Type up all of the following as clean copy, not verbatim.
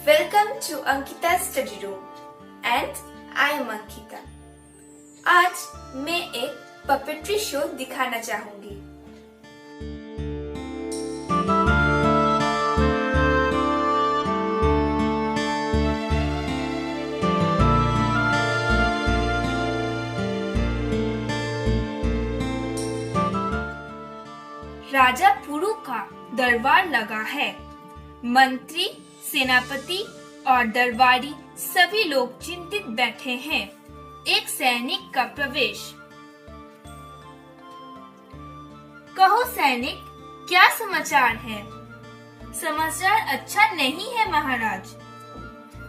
Welcome to Ankita's study room and I am Ankita. आज मैं एक पपेट्री शो दिखाना चाहूंगी। राजा पुरु का दरबार लगा है। मंत्री, सेनापति और दरबारी सभी लोग चिंतित बैठे हैं। एक सैनिक का प्रवेश। कहो सैनिक, क्या समाचार है? समाचार अच्छा नहीं है महाराज।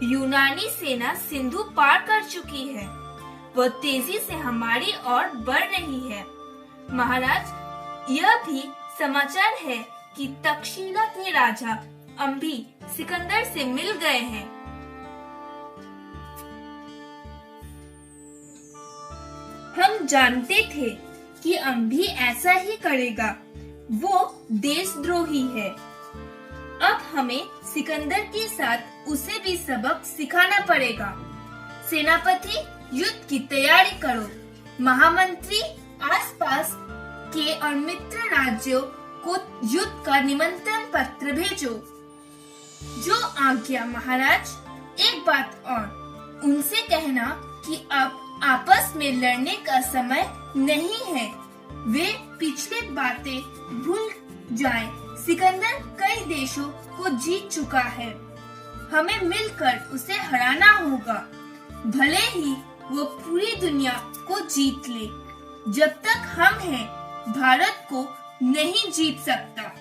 यूनानी सेना सिंधु पार कर चुकी है। वह तेजी से हमारी ओर बढ़ रही है। महाराज, यह भी समाचार है कि तक्षशिला के राजा अम्भी सिकंदर से मिल गए हैं। हम जानते थे कि अम्भी ऐसा ही करेगा। वो देशद्रोही है। अब हमें सिकंदर के साथ उसे भी सबक सिखाना पड़ेगा। सेनापति, युद्ध की तैयारी करो। महामंत्री, आसपास के और मित्र राज्यों को युद्ध का निमंत्रण पत्र भेजो। जो आज्ञा महाराज। एक बात और, उनसे कहना कि अब आपस में लड़ने का समय नहीं है। वे पिछले बातें भूल जाएं। सिकंदर कई देशों को जीत चुका है। हमें मिलकर उसे हराना होगा। भले ही वो पूरी दुनिया को जीत ले, जब तक हम हैं, भारत को नहीं जीत सकता।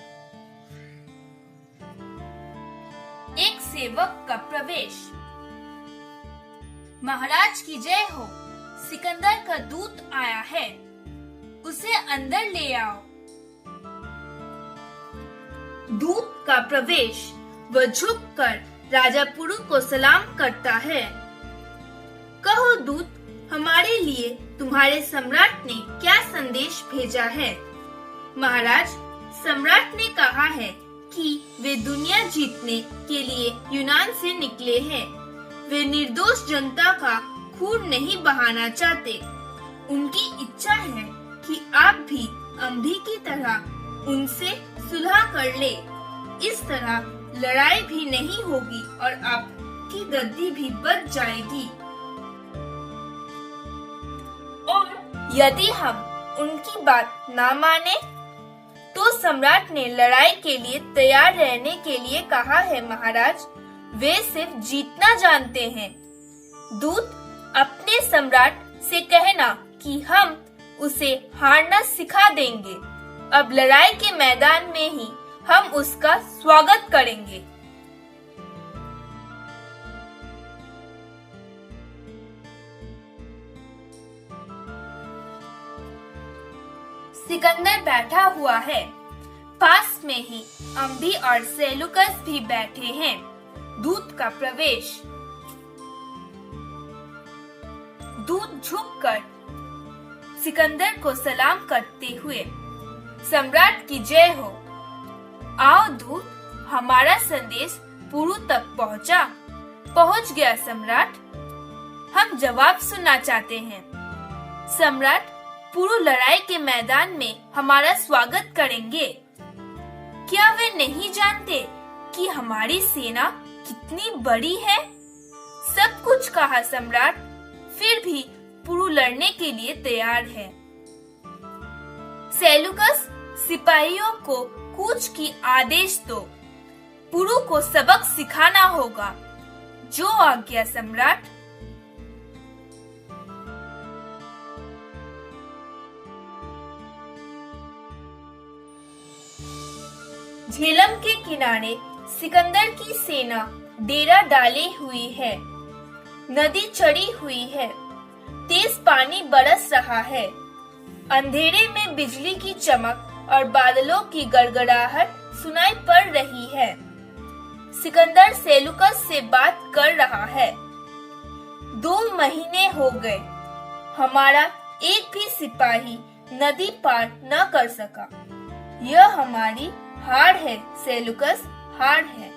एक सेवक का प्रवेश। महाराज की जय हो। सिकंदर का दूत आया है। उसे अंदर ले आओ। दूत का प्रवेश। वह झुककर राजा पुरु को सलाम करता है। कहो दूत, हमारे लिए तुम्हारे सम्राट ने क्या संदेश भेजा है? महाराज, सम्राट ने कहा है कि वे दुनिया जीतने के लिए यूनान से निकले हैं। वे निर्दोष जनता का खून नहीं बहाना चाहते। उनकी इच्छा है कि आप भी अम्भी की तरह उनसे सुलह कर ले। इस तरह लड़ाई भी नहीं होगी और आपकी गद्दी भी बच जाएगी। और यदि हम उनकी बात ना माने तो सम्राट ने लड़ाई के लिए तैयार रहने के लिए कहा है महाराज। वे सिर्फ जीतना जानते हैं। दूत, अपने सम्राट से कहना कि हम उसे हारना सिखा देंगे। अब लड़ाई के मैदान में ही हम उसका स्वागत करेंगे। सिकंदर बैठा हुआ है। पास में ही अम्भी और सेलुकस भी बैठे हैं। दूत का प्रवेश। दूत झुककर सिकंदर को सलाम करते हुए, सम्राट की जय हो। आओ दूत, हमारा संदेश पुरु तक पहुंचा। पहुंच गया सम्राट। हम जवाब सुनना चाहते हैं। सम्राट, पुरु लड़ाई के मैदान में हमारा स्वागत करेंगे। क्या वे नहीं जानते कि हमारी सेना कितनी बड़ी है? सब कुछ कहा सम्राट, फिर भी पुरु लड़ने के लिए तैयार है। सेलुकस, सिपाहियों को कूच की आदेश दो। पुरु को सबक सिखाना होगा। जो आज्ञा सम्राट। झेलम के किनारे सिकंदर की सेना डेरा डाली हुई है। नदी चढ़ी हुई है। तेज पानी बरस रहा है। अंधेरे में बिजली की चमक और बादलों की गड़गड़ाहट सुनाई पड़ रही है। सिकंदर सेलुकस से बात कर रहा है। 2 महीने हो गए। हमारा एक भी सिपाही नदी पार न कर सका। यह हमारी हार है सेलुकस, हार है।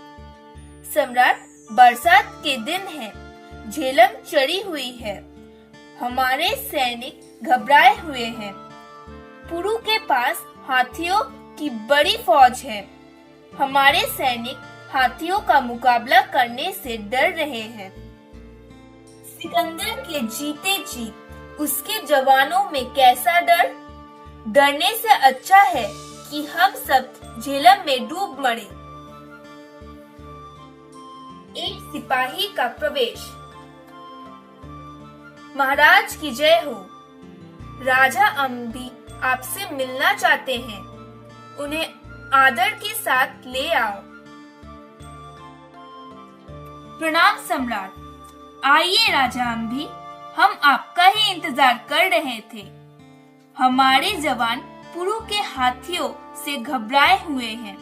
सम्राट, बरसात के दिन है, झेलम चढ़ी हुई है। हमारे सैनिक घबराए हुए हैं। पुरु के पास हाथियों की बड़ी फौज है। हमारे सैनिक हाथियों का मुकाबला करने से डर रहे हैं। सिकंदर के जीते जी उसके जवानों में कैसा डर। डरने से अच्छा है कि हम सब झेलम में डूब मरे। एक सिपाही का प्रवेश। महाराज की जय हो। राजा अम्भी आपसे मिलना चाहते हैं। उन्हें आदर के साथ ले आओ। प्रणाम सम्राट। आइए राजा अम्भी, हम आपका ही इंतजार कर रहे थे। हमारे जवान पुरु के हाथियों से घबराए हुए हैं।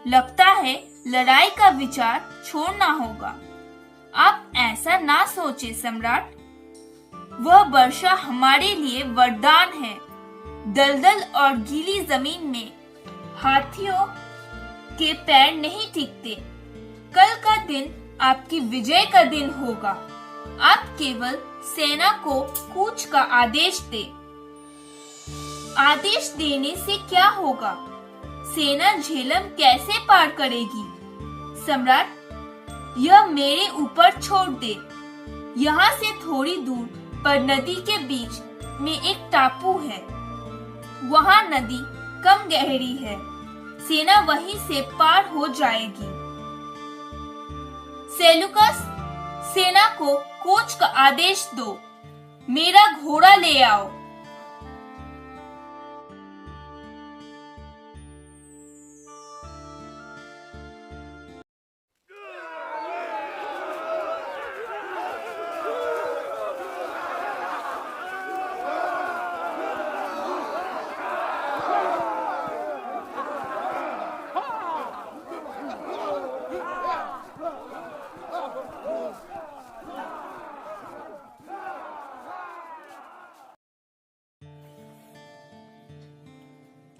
लगता है लड़ाई का विचार छोड़ना होगा। आप ऐसा ना सोचे सम्राट। वह वर्षा हमारे लिए वरदान है। दलदल और गीली जमीन में हाथियों के पैर नहीं टिकते। कल का दिन आपकी विजय का दिन होगा। आप केवल सेना को कूच का आदेश दे। आदेश देने से क्या होगा? सेना झेलम कैसे पार करेगी? सम्राट, यह मेरे ऊपर छोड़ दे। यहाँ से थोड़ी दूर पर नदी के बीच में एक टापू है। वहाँ नदी कम गहरी है। सेना वहीं से पार हो जाएगी। सेलुकस, सेना को कूच का आदेश दो। मेरा घोड़ा ले आओ।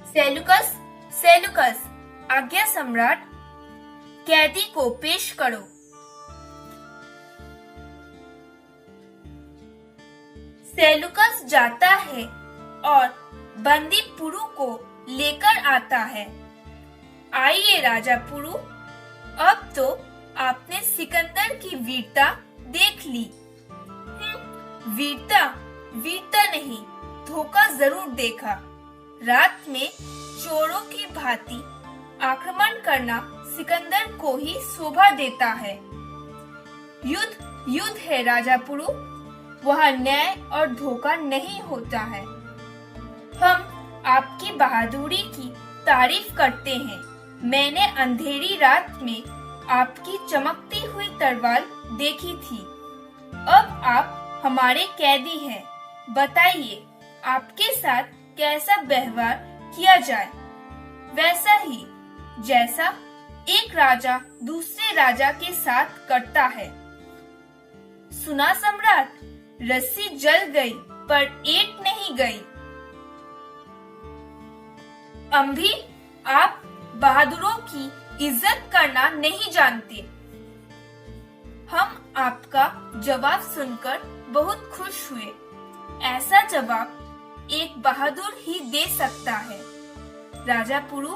सेलुकस, सेलुकस, आज्ञा सम्राट। कैदी को पेश करो। सेलुकस जाता है और बंदी पुरु को लेकर आता है। आइए राजा पुरु, अब तो आपने सिकंदर की वीरता देख ली। वीरता वीरता नहीं, धोखा जरूर देखा। रात में चोरों की भांति आक्रमण करना सिकंदर को ही शोभा देता है। युद्ध युद्ध है राजा पुरु, वहाँ न्याय और धोखा नहीं होता है। हम आपकी बहादुरी की तारीफ करते हैं। मैंने अंधेरी रात में आपकी चमकती हुई तलवार देखी थी। अब आप हमारे कैदी हैं। बताइए, आपके साथ कैसा व्यवहार किया जाए? वैसा ही जैसा एक राजा दूसरे राजा के साथ करता है। सुना सम्राट, रस्सी जल गई पर ईंट नहीं गई। अम्भी, आप बहादुरों की इज्जत करना नहीं जानते। हम आपका जवाब सुनकर बहुत खुश हुए। ऐसा जवाब एक बहादुर ही दे सकता है। राजा पुरु,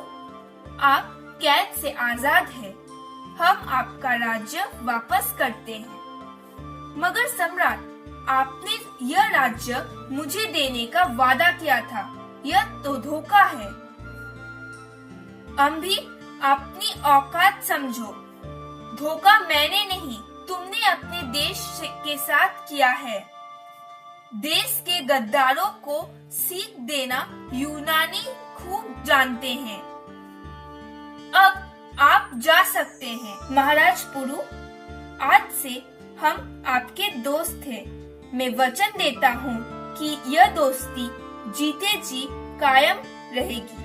आप कैद से आजाद हैं। हम आपका राज्य वापस करते हैं। मगर सम्राट, आपने यह राज्य मुझे देने का वादा किया था। यह तो धोखा है। अम्भी, अपनी औकात समझो। धोखा मैंने नहीं, तुमने अपने देश के साथ किया है। देश के गद्दारों को सीख देना यूनानी खूब जानते हैं। अब आप जा सकते हैं। महाराज पुरु, आज से हम आपके दोस्त हैं। मैं वचन देता हूँ कि यह दोस्ती जीते जी कायम रहेगी।